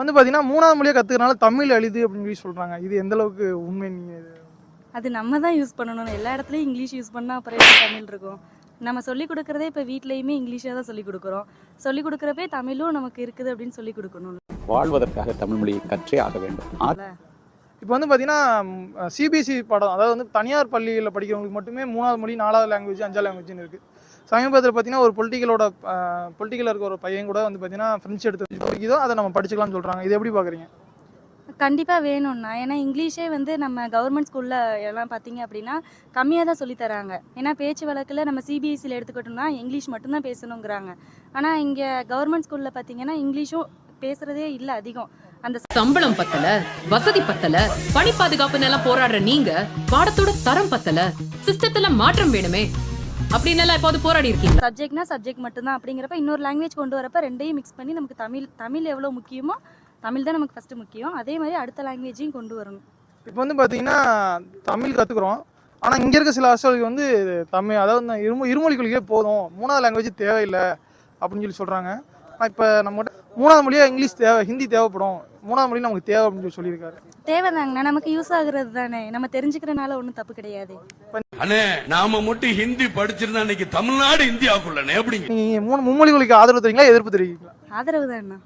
வந்து பார்த்தீங்கன்னா 3வது மொழியை கற்றுக்கறனால தமிழ் அழியுது அப்படின்னு சொல்லி சொல்கிறாங்க. இது எந்த அளவுக்கு உண்மை நீங்கள் அது நம்ம தான் யூஸ் பண்ணணும். எல்லா இடத்துலையும் இங்கிலீஷ் யூஸ் பண்ணால் அப்புறம் எப்படி தமிழ் இருக்கும்? நம்ம சொல்லிக் கொடுக்குறதே இப்போ வீட்லேயுமே இங்கிலீஷாக தான் சொல்லிக் கொடுக்குறோம். சொல்லிக் கொடுக்குறப்பே தமிழும் நமக்கு இருக்குது அப்படின்னு சொல்லிக் கொடுக்கணும். வாழ்வதற்காக தமிழ் மொழியை கற்றே ஆக வேண்டும். இப்போ வந்து பார்த்தீங்கன்னா சிபிஎஸ்சி பாடம், அதாவது வந்து தனியார் பள்ளிகளில் படிக்கிறவங்களுக்கு மட்டுமே 3வது மொழி 4வது லாங்குவேஜ் 5வது லாங்குவேஜ்னு இருக்குது. சமீபத்தில் பார்த்தீங்கன்னா ஒரு பொலிட்டிக்கலில் இருக்க ஒரு பையன் கூட வந்து பார்த்தீங்கன்னா ஃப்ரெண்ட்ஸ் எடுத்து படிக்குதோ அதை நம்ம படிச்சுக்கலாம்னு சொல்கிறாங்க. இது எப்படி பார்க்குறீங்க? கண்டிப்பாக வேணும்னா, ஏன்னா இங்கிலீஷே வந்து நம்ம கவர்மெண்ட் ஸ்கூலில் எல்லாம் பார்த்தீங்க அப்படின்னா கம்மியாக தான் சொல்லித் தராங்க. ஏன்னா பேச்சு வழக்கில் நம்ம சிபிஎஸ்சியில் எடுத்துக்கிட்டோம்னா இங்கிலீஷ் மட்டும்தான் பேசணுங்கிறாங்க. ஆனால் இங்கே கவர்மெண்ட் ஸ்கூலில் பார்த்தீங்கன்னா இங்கிலீஷும் பேசுகிறதே இல்லை அதிகம். அந்த சம்பளம் பத்தல, வசதி பத்தல, பணி பாதுகாப்புன்னு எல்லாம் போராடுற நீங்க பாடத்தோட தரம் பத்தல, சிஸ்டத்துல மாற்றம் வேணுமே அப்படின்னு எல்லாம் எப்போது போராடி இருக்கீங்க? சப்ஜெக்ட்னா சப்ஜெக்ட் மட்டும்தான் அப்படிங்கிறப்ப இன்னொரு லாங்குவேஜ் கொண்டு வரப்ப ரெண்டையும் மிக்ஸ் பண்ணி நமக்கு தமிழ் எவ்வளோ முக்கியமோ தமிழ் தான் நமக்கு ஃபஸ்ட்டு முக்கியம். அதே மாதிரி அடுத்த லாங்குவேஜையும் கொண்டு வரணும். இப்போ வந்து பார்த்தீங்கன்னா தமிழ் கற்றுக்குறோம், ஆனால் இங்கே இருக்க சில அரசுகளுக்கு வந்து தமிழ், அதாவது இருமொழி கொள்கையே போதும், 3வது லாங்குவேஜ் தேவையில்லை அப்படின்னு சொல்லி சொல்கிறாங்க. ஆனால் இப்போ நம்மகிட்ட 3வது மொழியாக இங்கிலீஷ் ஹிந்தி தேவைப்படும், 3வது மொழி நமக்கு தேவை அப்படின்னு சொல்லி சொல்லியிருக்காரு. தேவைதாங்கண்ணா, நமக்கு யூஸ் ஆகுறது தானே, நம்ம தெரிஞ்சுக்கிறனால ஒன்றும் தப்பு கிடையாது. அண்ணே நாம மட்டும் ஹிந்தி படிச்சிருந்தா இன்னைக்கு தமிழ்நாடு இந்தியாவுக்குள்ளே எப்படிங்க? நீங்கள் மும்மொழி கொள்கைக்கு ஆதரவு தெரிவிங்களா, எதிர்ப்பு தெரிவிங்களா? ஆதரவு தான்ண்ணா.